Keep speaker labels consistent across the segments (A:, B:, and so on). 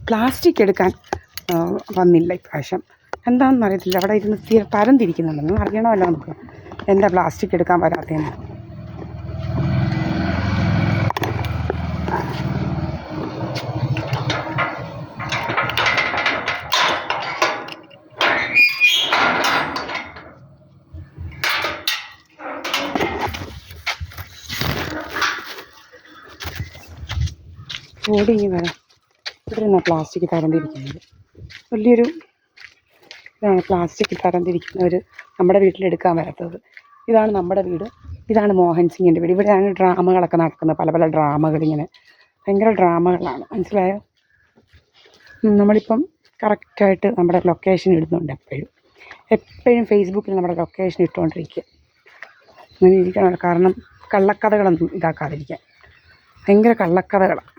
A: Plastic എടുക്കാൻ വന്നില്ല ഇപ്രാവശ്യം. എന്താണെന്ന് അറിയത്തില്ല. അവിടെ ഇരുന്ന് തരം തിരിക്കുന്നുണ്ട്. നിങ്ങൾ അറിയണമല്ലോ നമുക്ക് എന്താ പ്ലാസ്റ്റിക് എടുക്കാൻ വരാത്തതെന്ന്. ഓടിങ്ങി വരാം. ഇവിടെ നിന്നാണ് പ്ലാസ്റ്റിക് തരം തിരിക്കുന്നത്. വലിയൊരു ഇതാണ് പ്ലാസ്റ്റിക് തരം തിരിക്കുന്നവർ നമ്മുടെ വീട്ടിലെടുക്കാൻ വരാത്തത്. ഇതാണ് നമ്മുടെ വീട്. ഇതാണ് മോഹൻ സിംഗിൻ്റെ വീട്. ഇവിടെയാണ് ഡ്രാമകളൊക്കെ നടക്കുന്നത്. പല പല ഡ്രാമകളിങ്ങനെ ഭയങ്കര ഡ്രാമകളാണ്. മനസ്സിലായോ? നമ്മളിപ്പം കറക്റ്റായിട്ട് നമ്മുടെ ലൊക്കേഷൻ ഇടുന്നുണ്ട്. എപ്പോഴും ഫേസ്ബുക്കിൽ നമ്മുടെ ലൊക്കേഷൻ ഇട്ടുകൊണ്ടിരിക്കുക. അങ്ങനെ ഇരിക്കണം. കാരണം കള്ളക്കഥകളൊന്നും ഇതാക്കാതിരിക്കാൻ. ഭയങ്കര കള്ളക്കഥകളാണ്.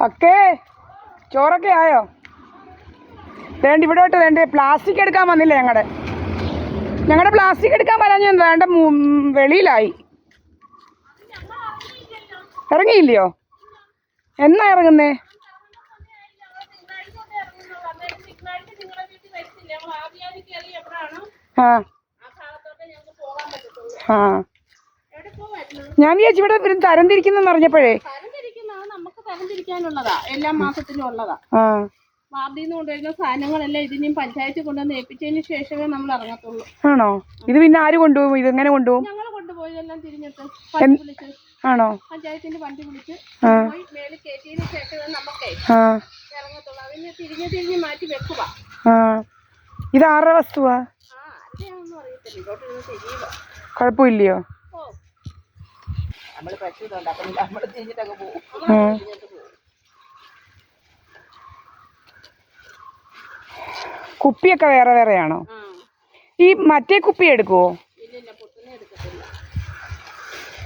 A: ഒക്കെ ചോറൊക്കെ ആയോ? വേണ്ട ഇവിടോട്ട് വേണ്ട പ്ലാസ്റ്റിക് എടുക്കാൻ വന്നില്ല. ഞങ്ങളുടെ പ്ലാസ്റ്റിക് എടുക്കാൻ വരാൻ ഞാൻ വേണ്ട വെളിയിലായി. ഇറങ്ങിയില്ലയോ? എന്നാ ഇറങ്ങുന്നേ? ആ ആ ഞാൻ വിചാരിച്ചു ഇവിടെ തരം തിരിക്കുന്നെന്ന് അറിഞ്ഞപ്പോഴേ.
B: നമുക്ക് തരംതിരിക്കാനുള്ളതാ, എല്ലാ മാസത്തിലും ഉള്ളതാ. വാർഡിൽ നിന്ന് കൊണ്ടുവരുന്ന സാധനങ്ങളെല്ലാം ഇതിനും പഞ്ചായത്തിൽ കൊണ്ടുവന്ന് ഏൽപ്പിച്ചതിന് ശേഷമേ നമ്മൾ ഇറങ്ങത്തുള്ളൂ.
A: ആണോ? ഇത് പിന്നെ ആര് കൊണ്ടുപോകും? ഇത് എങ്ങനെ കൊണ്ടുപോകും?
B: ഞങ്ങൾ കൊണ്ടുപോയി എല്ലാം തിരിഞ്ഞിട്ട് വണ്ടി വിളിച്ച്.
A: ആണോ?
B: പഞ്ചായത്തിന്റെ വണ്ടി വിളിച്ച് പോയി മേളിൽ കയറ്റിയതിന് ശേഷമേ നമുക്കേ ഇറങ്ങത്തുള്ളൂ. അതിന് തിരിഞ്ഞ് മാറ്റി വെക്കുക.
A: ഇത് ആരുടെ വസ്തുവാ?
B: ആരുടെയാണെന്നും അറിയത്തില്ല. ഇതോട്ട് തിരിയുക.
A: കുഴപ്പമില്ലയോ?
B: നമ്മള് പശുണ്ട്, അപ്പം നമ്മള് തിരിഞ്ഞിട്ടങ്ങ് പോകും.
A: കുപ്പിയൊക്കെ വേറെ വേറെയാണോ? ഈ മറ്റേ കുപ്പി എടുക്കുവോ?
B: ഇല്ല, പൊട്ടുന്നേ എടുക്കത്തില്ല.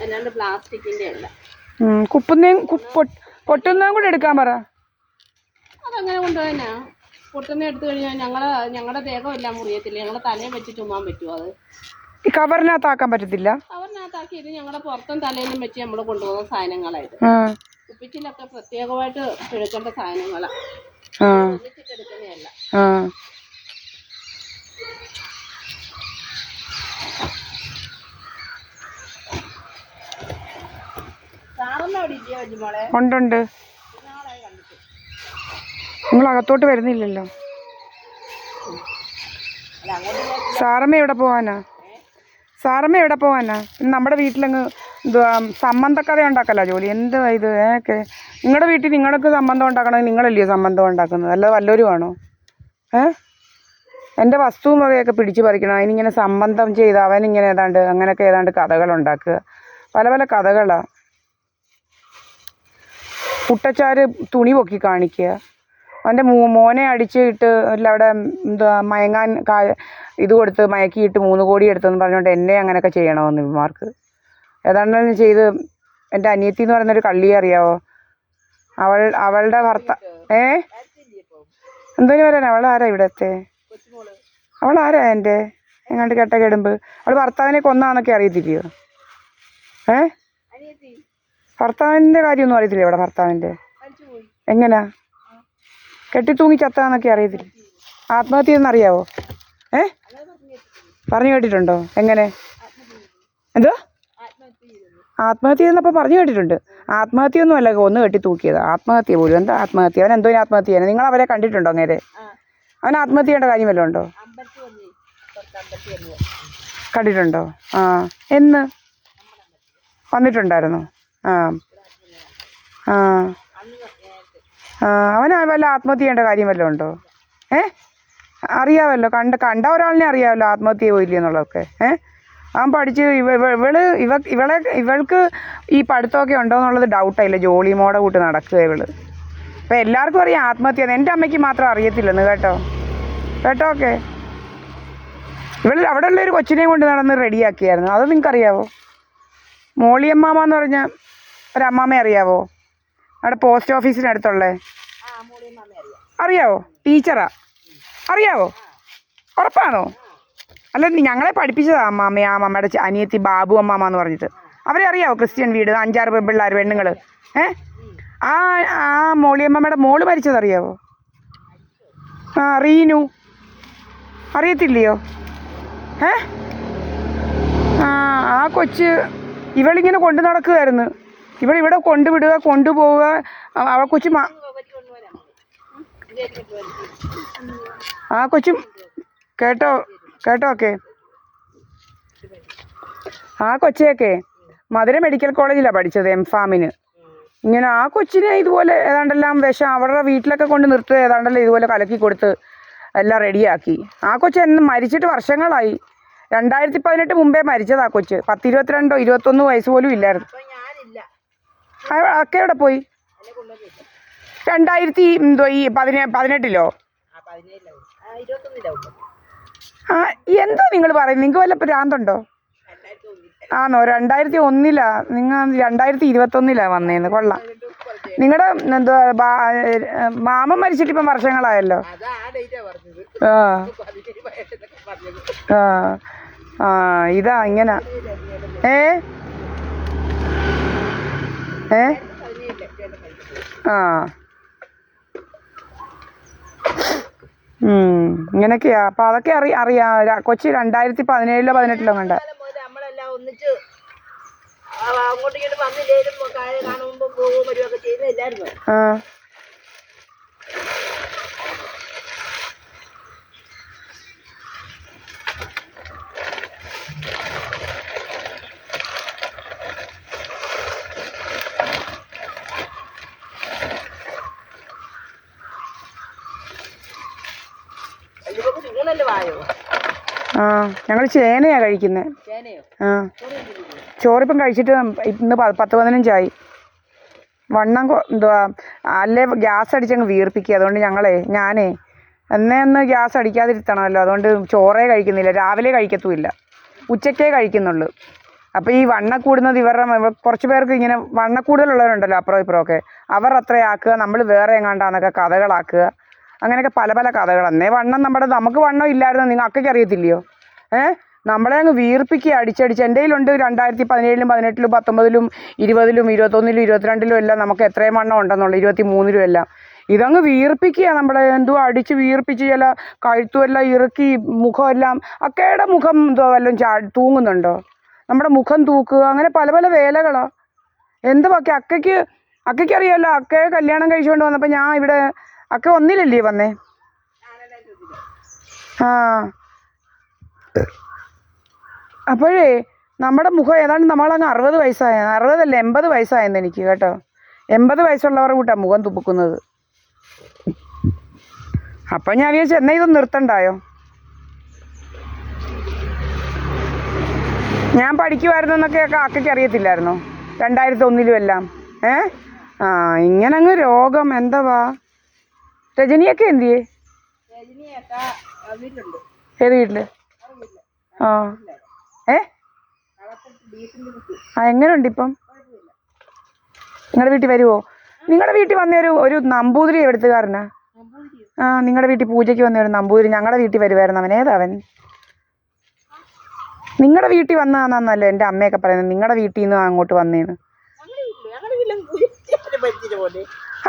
B: അല്ലാണ്ട് പ്ലാസ്റ്റിക്കിന്റെ അല്ല.
A: പൊട്ടുന്നതും കൂടെ എടുക്കാൻ പറ.
B: അതങ്ങനെ കൊണ്ടുപോകാനാ? പൊട്ടുന്ന എടുത്തു കഴിഞ്ഞാൽ ഞങ്ങളുടെ ദേഹം എല്ലാം മുറിയത്തില്ല. ഞങ്ങളെ തലയിൽ വെച്ച് ചുമ്മാൻ പറ്റുമോ? അത്
A: ഈ കവറിനകത്താക്കാൻ പറ്റത്തില്ല.
B: കവറിനകത്താക്കി ഇത് ഞങ്ങളുടെ പുറത്തും തലയിലും വെച്ച് നമ്മൾ കൊണ്ടുപോകുന്ന സാധനങ്ങളായിട്ട്. കുപ്പിച്ചിലൊക്കെ പ്രത്യേകമായിട്ട് എടുക്കേണ്ട സാധനങ്ങളാ, ഒന്നിച്ചിട്ടെടുക്കുന്നതല്ല.
A: ഉണ്ട്. നിങ്ങൾ അകത്തോട്ട് വരുന്നില്ലല്ലോ. സാറമ്മ എവിടെ പോവാനാ? നമ്മുടെ വീട്ടിലങ്ങ് സംബന്ധക്കഥ ഉണ്ടാക്കല്ല ജോലി. എന്താ ഇത്? നിങ്ങളുടെ വീട്ടിൽ നിങ്ങൾക്ക് സംബന്ധം ഉണ്ടാക്കണമെങ്കിൽ നിങ്ങളല്ലയോ സംബന്ധം ഉണ്ടാക്കുന്നത്? അല്ലാതെ വല്ലവരും ആണോ? എൻ്റെ വസ്തുവും വകയൊക്കെ പിടിച്ച് പറിക്കണം. അതിനിങ്ങനെ സംബന്ധം ചെയ്ത് അവനിങ്ങനെ അങ്ങനെയൊക്കെ ഏതാണ്ട് കഥകളുണ്ടാക്കുക. പല പല കഥകളാണ്. കുട്ടച്ചാര് തുണി പൊക്കി കാണിക്കുക. അവൻ്റെ മോനെ അടിച്ചിട്ട് അവിടെ മയങ്ങാൻ ഇത് കൊടുത്ത് മയക്കിയിട്ട് 3 കോടി എടുത്തെന്ന് പറഞ്ഞുകൊണ്ട് എന്നെ അങ്ങനെയൊക്കെ ചെയ്യണമെന്ന് ഇവന്മാർക്ക്. ഏതാണ്ടെങ്കിലും ചെയ്ത് എൻ്റെ അനിയത്തി എന്ന് പറയുന്നൊരു കള്ളിയെ അറിയാവോ? അവളുടെ എന്തോന്ന് പറയാൻ? അവളാരാ ഇവിടത്തെ? അവളാരാ എൻ്റെ എങ്ങാണ്ട് കെട്ട കെടുമ്പ്? അവൾ ഭർത്താവിനെ കൊന്നാന്നൊക്കെ അറിയത്തില്ലയോ? ഭർത്താവിൻ്റെ കാര്യമൊന്നും അറിയത്തില്ല. ഇവിടെ ഭർത്താവിൻ്റെ എങ്ങനാ കെട്ടിത്തൂങ്ങി ചത്താന്നൊക്കെ അറിയത്തില്ല. ആത്മഹത്യ എന്നറിയാവോ? പറഞ്ഞു കേട്ടിട്ടുണ്ടോ? എങ്ങനെ? എന്തോ ആത്മഹത്യ ചെയ്യുന്നപ്പോൾ പറഞ്ഞു കേട്ടിട്ടുണ്ട്. ആത്മഹത്യയൊന്നും അല്ല, കൊന്നു കെട്ടി തൂക്കിയത്. ആത്മഹത്യ പോലും. എന്താ ആത്മഹത്യ? അവൻ എന്തോ ആത്മഹത്യ ചെയ്യാൻ? നിങ്ങൾ അവരെ കണ്ടിട്ടുണ്ടോ? നേരെ അവൻ ആത്മഹത്യ ചെയ്യേണ്ട കാര്യം വല്ലതും ഉണ്ടോ? കണ്ടിട്ടുണ്ടോ? എന്ന് വന്നിട്ടുണ്ടായിരുന്നോ? അവന് വല്ല ആത്മഹത്യ ചെയ്യേണ്ട കാര്യം വല്ലതും ഉണ്ടോ? അറിയാമല്ലോ, കണ്ട ഒരാളിനെ അറിയാമല്ലോ ആത്മഹത്യ പോയില്ല എന്നുള്ളതൊക്കെ. അവൻ പഠിച്ച് ഇവൾക്ക് ഈ പഠിത്തമൊക്കെ ഉണ്ടോ എന്നുള്ളത് ഡൗട്ടായില്ല. ജോലി മോടെ കൂട്ട് നടക്കുക ഇവള്. അപ്പം എല്ലാവർക്കും അറിയാം ആത്മഹത്യ. എൻ്റെ അമ്മയ്ക്ക് മാത്രം അറിയത്തില്ലെന്ന് കേട്ടോ. ഓക്കെ. അവിടെ ഉള്ളൊരു കൊച്ചിനെയും കൊണ്ട് നടന്ന് റെഡിയാക്കിയായിരുന്നു. അത് നിങ്ങൾക്കറിയാവോ? മോളിയമ്മാമ എന്ന് പറഞ്ഞ ഒരമ്മാമ്മയെ അറിയാവോ? അവിടെ പോസ്റ്റ് ഓഫീസിനടുത്തുള്ളേ. അറിയാവോ? ടീച്ചറാ. അറിയാവോ? ഉറപ്പാണോ? അല്ല, ഞങ്ങളെ പഠിപ്പിച്ചതാ അമ്മാമ്മ. ആ അമ്മയുടെ അനിയത്തി ബാബു അമ്മാമ്മ എന്ന് പറഞ്ഞിട്ട്. അവരെ അറിയാവോ? ക്രിസ്ത്യൻ വീട്, 5-6 പെൺപിള്ളേർ, പെണ്ണുങ്ങൾ. ആ മോളിയമ്മയുടെ മോള് മരിച്ചതറിയാവോ? റീനു. അറിയത്തില്ലയോ? ആ കൊച്ച് ഇവളിങ്ങനെ കൊണ്ടു നടക്കുകയായിരുന്നു. ഇവിടെ കൊണ്ടുവിടുക, കൊണ്ടുപോവുക. ആ കൊച്ചു കേട്ടോ ഒക്കെ. ആ കൊച്ചയൊക്കെ മധുര മെഡിക്കൽ കോളേജിലാണ് പഠിച്ചത്, എംഫാമിന്. ഇങ്ങനെ ആ കൊച്ചിനെ ഇതുപോലെ ഏതാണ്ടെല്ലാം വിഷം അവരുടെ വീട്ടിലൊക്കെ കൊണ്ട് നിർത്തുക, ഏതാണ്ടെല്ലാം ഇതുപോലെ കലക്കി കൊടുത്ത് എല്ലാം റെഡിയാക്കി. ആ കൊച്ച് മരിച്ചിട്ട് വർഷങ്ങളായി. 2018 മുമ്പേ മരിച്ചത് ആ കൊച്ച്. 22-21 വയസ്സ് പോലും ഇല്ലായിരുന്നു. ഒക്കെ എവിടെ പോയി? 2018 എന്തോ നിങ്ങൾ പറയും? നിങ്ങൾക്ക് വല്ല ഭ്രാന്തുണ്ടോ? ആണോ? 2001 നിങ്ങൾ 2021 വന്നേന്ന്. കൊള്ളാം. നിങ്ങളുടെ എന്തുവാ മാമൻ മരിച്ചിട്ട് ഇപ്പം വർഷങ്ങളായല്ലോ. ഇതാ ഇങ്ങനെ. ഇങ്ങനെയൊക്കെയാ. അപ്പം അതൊക്കെ അറിയാം. കൊച്ചി 2017-18 കണ്ട. ഞങ്ങൾ ചേനയാ കഴിക്കുന്നത്. ചോറിപ്പം കഴിച്ചിട്ട് ഇന്ന് 10-15 വണ്ണം എന്തുവാ അല്ലേ ഗ്യാസ് അടിച്ചങ്ങ് വീർപ്പിക്കുക. അതുകൊണ്ട് ഞാനേ ഒന്ന് ഗ്യാസ് അടിക്കാതിരുത്തണമല്ലോ. അതുകൊണ്ട് ചോറേ കഴിക്കുന്നില്ല. രാവിലെ കഴിക്കത്തുമില്ല, ഉച്ചക്കേ കഴിക്കുന്നുള്ളൂ. അപ്പോൾ ഈ വണ്ണം കൂടുന്നത് കുറച്ച് പേർക്ക് ഇങ്ങനെ വണ്ണക്കൂടുതലുള്ളവരുണ്ടല്ലോ അപ്പുറം ഇപ്പുറമൊക്കെ, അവർ അത്രയാക്കുക, നമ്മൾ വേറെ എങ്ങാണ്ടാന്നൊക്കെ കഥകളാക്കുക. അങ്ങനെയൊക്കെ പല പല കഥകൾ. അന്നേ നമുക്ക് വണ്ണം ഇല്ലായിരുന്നു. നിങ്ങൾക്ക് അറിയത്തില്ലയോ? നമ്മളെ അങ്ങ് വീർപ്പിക്കുക അടിച്ചടിച്ച്. എൻ്റെ കയ്യിലുണ്ട് 2017-18, 19, 20, 21, 22 എല്ലാം നമുക്ക് എത്രയും വണ്ണം ഉണ്ടെന്നുള്ളു, 23 എല്ലാം. ഇതങ്ങ് വീർപ്പിക്കുക നമ്മളെ. അടിച്ച് വീർപ്പിച്ച് ചില കഴുത്തുമെല്ലാം ഇറുക്കി മുഖമെല്ലാം. അക്കയുടെ മുഖം വല്ലതും തൂങ്ങുന്നുണ്ടോ? നമ്മുടെ മുഖം തൂക്കുക. അങ്ങനെ പല പല വേലകളാണ്. എന്തുവാക്കെ അക്കയ്ക്ക് അറിയാമല്ലോ. അക്കയെ കല്യാണം കഴിച്ചുകൊണ്ട് വന്നപ്പോൾ ഞാൻ ഇവിടെ അക്ക 1 വന്നേ. അപ്പോഴേ നമ്മുടെ മുഖം ഏതാണ്ട് നമ്മളങ്ങ് 60 വയസ്സായ, 60 അല്ല 80 വയസ്സായെന്ന് എനിക്ക് കേട്ടോ. 80 വയസ്സുള്ളവരുടെ കൂട്ടാണ് മുഖം തുപ്പുക്കുന്നത്. അപ്പം ഞാൻ വിചാരിച്ചു എന്നാ ഇതൊന്നും നിർത്തണ്ടായോ. ഞാൻ പഠിക്കുമായിരുന്നു എന്നൊക്കെ അക്കയ്ക്ക് അറിയത്തില്ലായിരുന്നോ? 2001 എല്ലാം. ഇങ്ങനങ്ങ് രോഗം. എന്തുവാ? രജനിയൊക്കെ എന്തിയേ? ഏത് വീട്ടില്? എങ്ങനെയുണ്ട് ഇപ്പം? നിങ്ങളുടെ വീട്ടിൽ വരുമോ? നിങ്ങളുടെ വീട്ടിൽ വന്ന ഒരു നമ്പൂതിരി എവിടുത്തുകാരനാ? നിങ്ങളുടെ വീട്ടിൽ പൂജയ്ക്ക് വന്ന ഒരു നമ്പൂതിരി ഞങ്ങളുടെ വീട്ടിൽ വരുമായിരുന്നു. അവൻ ഏതാവൻ? നിങ്ങളുടെ വീട്ടിൽ വന്നതാണെന്നല്ലേ എൻ്റെ അമ്മയൊക്കെ പറയുന്നത്. നിങ്ങളുടെ വീട്ടിൽ നിന്ന് അങ്ങോട്ട് വന്നേന്ന്.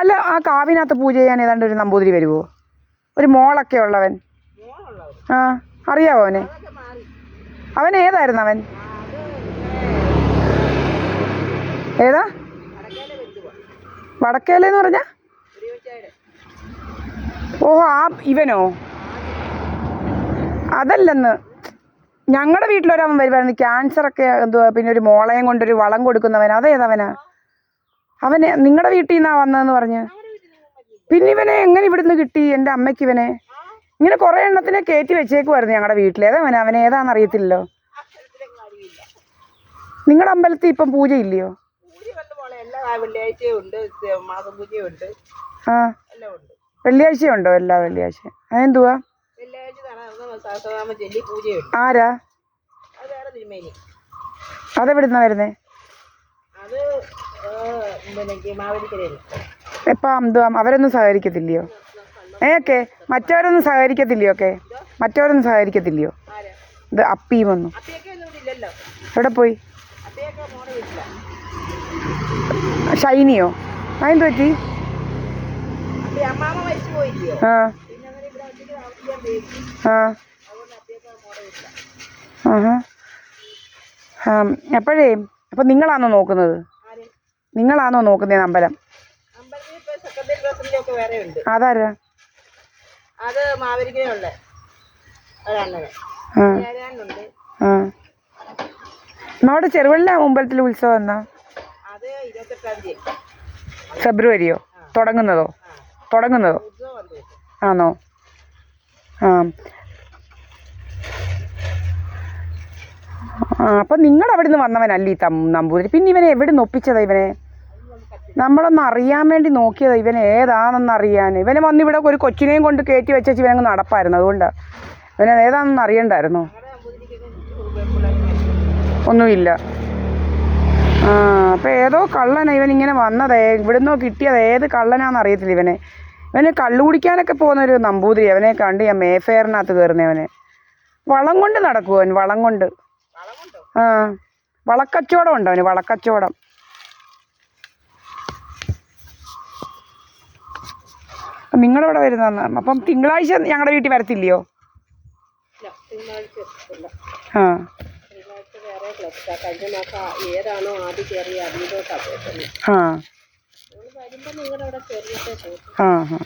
A: അല്ല, ആ കാവിനകത്ത് പൂജ ചെയ്യാൻ ഏതാണ്ട് ഒരു നമ്പൂതിരി വരുമോ? ഒരു മോളൊക്കെ ഉള്ളവൻ. അറിയാവോ അവനെ? അവൻ ഏതായിരുന്നു അവൻ? ഏതാ? വടക്കേലെന്ന് പറഞ്ഞ? ഓഹോ, ഇവനോ? അതല്ലെന്ന്. ഞങ്ങളുടെ വീട്ടിലൊരവൻ വരുമായിരുന്നു. ക്യാൻസറൊക്കെ എന്തുവാ, പിന്നെ ഒരു മോളയും കൊണ്ടൊരു വളം കൊടുക്കുന്നവൻ. അതേതവനാ? അവന് നിങ്ങളുടെ വീട്ടിൽ നിന്നാ വന്നതെന്ന് പറഞ്ഞ്. പിന്നെ ഇവനെ എങ്ങനെ ഇവിടുന്ന് കിട്ടി? എൻ്റെ അമ്മയ്ക്ക് ഇവനെ ഇങ്ങനെ കുറേ എണ്ണത്തിനെ കയറ്റി വെച്ചേക്കുമായിരുന്നു ഞങ്ങളുടെ വീട്ടിൽ. അവൻ ഏതാണെന്ന് അറിയത്തില്ലല്ലോ. നിങ്ങളുടെ അമ്പലത്തിൽ ഇപ്പം പൂജ ഇല്ലയോ?
B: പൂജ കണ്ടു പോണേ, എല്ലാ വെള്ളിയാഴ്ചയും ഉണ്ട്, മാസം പൂജയുണ്ട്,
A: ആ
B: എല്ലാം ഉണ്ട്.
A: വെള്ളിയാഴ്ച ഉണ്ടോ? എല്ലാ വെള്ളിയാഴ്ച അതെന്തുവാ?
B: വെള്ളിയാഴ്ച സഹസ്രനാമ ചൊല്ലി പൂജയുണ്ട്.
A: ആരാ?
B: അത് വേറെ തിരുമേനി.
A: അതെവിടുന്നാ വരുന്നേ?
B: അത് പിന്നെ മാവേലിക്കരയിൽ.
A: ഇപ്പം എന്തുവാ അവരൊന്നും സഹകരിക്കത്തില്ലയോ? ഏക്കെ മറ്റവരൊന്നും സഹകരിക്കത്തില്ലയോ? ഒക്കെ മറ്റവരൊന്നും സഹകരിക്കത്തില്ലയോ? ഇത് അപ്പിയുമൊന്നും
B: അപ്പിയൊക്കെ ഒന്നും ഇവിടെ ഇല്ലല്ലോ.
A: എവിടെ പോയി?
B: അപ്പിയൊക്കെ മോടെ വീട്ടില.
A: ഷൈനിയോ? അതെന്ത് പറ്റി?
B: അപ്പി അമ്മാമ മരിച്ചു പോയില്ലയോ,
A: ആ
B: പിന്നെ അങ്ങനെ ഇവിടെ ഒറ്റയ്ക്ക് താമസിക്കാൻ പേടിച്ചു,
A: ആ
B: അതുകൊണ്ട് അപ്പിയൊക്കെ മോടെ വീട്ടില.
A: ആഹാ. എപ്പോഴേ അപ്പം നിങ്ങളാണോ നോക്കുന്നത്?
B: ആര്?
A: നിങ്ങളാണോ നോക്കുന്നത് അമ്പലം?
B: അമ്പലത്തിൽ ഇപ്പൊ സെക്രട്ടറി പ്രസിഡന്റ് ഒക്കെ വേറെ ഉണ്ട്.
A: അതാരാ?
B: അത് മാവേലിക്കരയുള്ള ഒരണ്ണന്.
A: ആ
B: ഞാനുണ്ട്.
A: ആ നമ്മുടെ ചെറുവള്ള അമ്പലത്തിൽ ഉത്സവം എന്നാ?
B: അത് 28-ാം തീയതി.
A: ഫെബ്രുവരിയോ? തുടങ്ങുന്നതോ? തുടങ്ങുന്നതോ?
B: ഉത്സവം വന്നു.
A: ആണോ? ആ അപ്പം നിങ്ങൾ അവിടെ നിന്ന് വന്നവനല്ലേ ഈ നമ്പൂതിരി? പിന്നെ ഇവനെ എവിടെ നിന്ന് ഒപ്പിച്ചതാ ഇവനെ? നമ്മളൊന്ന് അറിയാൻ വേണ്ടി നോക്കിയതാ ഇവനെ ഏതാണെന്ന് അറിയാൻ. ഇവനെ വന്നിവിടെ ഒരു കൊച്ചിനെയും കൊണ്ട് കയറ്റി വെച്ചു ഇവനങ്ങ് നടപ്പായിരുന്നു. അതുകൊണ്ടാണ് ഇവനെ ഏതാണെന്ന് അറിയണ്ടായിരുന്നോ? ഒന്നുമില്ല. ആ അപ്പം ഏതോ കള്ളനാ ഇവനിങ്ങനെ വന്നതേ, ഇവിടുന്നോ കിട്ടിയത്. ഏത് കള്ളനാന്ന് അറിയത്തില്ല ഇവനെ. ഇവന് കള്ളു കുടിക്കാനൊക്കെ പോകുന്നൊരു നമ്പൂതിരി. അവനെ കണ്ട് ഞാൻ മേഫെയറിനകത്ത് കയറുന്നവനെ. വളം കൊണ്ട് നടക്കുമോ അവൻ? വളം കൊണ്ട്. ആ വളക്കച്ചവടം ഉണ്ടോ അവന്? വളക്കച്ചവടം. നിങ്ങളിവിടെ വരുന്ന അപ്പം തിങ്കളാഴ്ച ഞങ്ങളുടെ വീട്ടിൽ വരത്തില്ലയോ? ആ
B: ഏതാണോ ആദ്യം കയറിയ അതിലോട്ടാണ്.
A: ആ
B: വരുമ്പോ നിങ്ങളവിടെ കയറിയിട്ടേ.
A: ആ ആ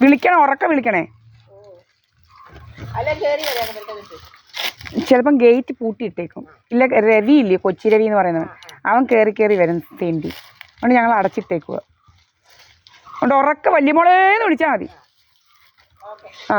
A: വിളിക്കണേ, ഉറക്കം വിളിക്കണേ.
B: അല്ല കയറി വരാം.
A: ചിലപ്പം ഗേറ്റ് പൂട്ടിയിട്ടേക്കും. ഇല്ല രവി ഇല്ലേ, കൊച്ചി രവി എന്ന് പറയുന്നവൻ, അവൻ കയറി വരും തേണ്ടി. അതുകൊണ്ട് ഞങ്ങൾ അടച്ചിട്ടേക്കുക. അതുകൊണ്ട് ഉറക്ക വല്യമോളേന്ന് വിളിച്ചാൽ മതി. ആ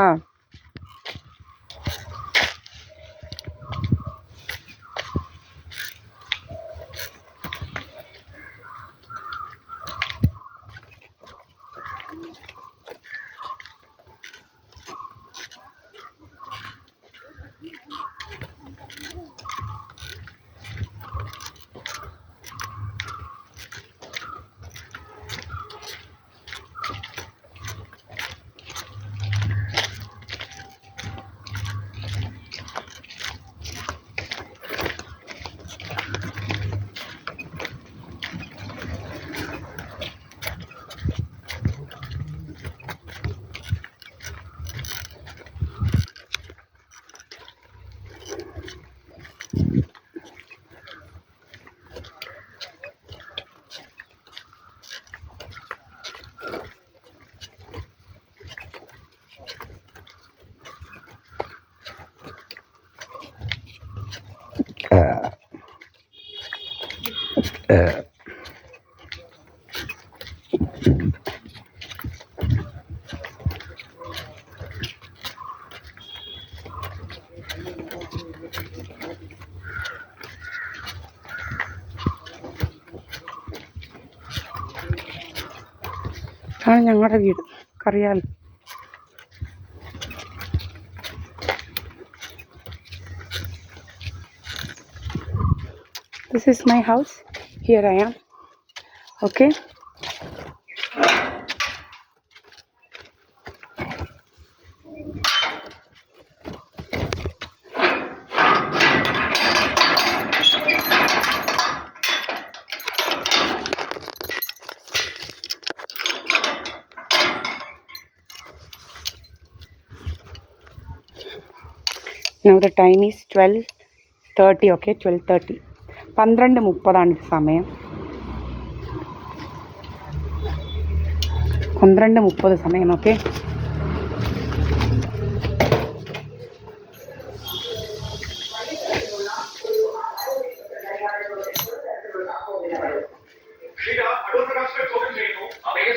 A: ആണ് ഞങ്ങളുടെ വീട്. അറിയാലോ. This is my house. Here I am. Okay. Now the time is 12:30. Okay, 12:30. 12:30 സമയം. 12:30 സമയം. ഓക്കെ.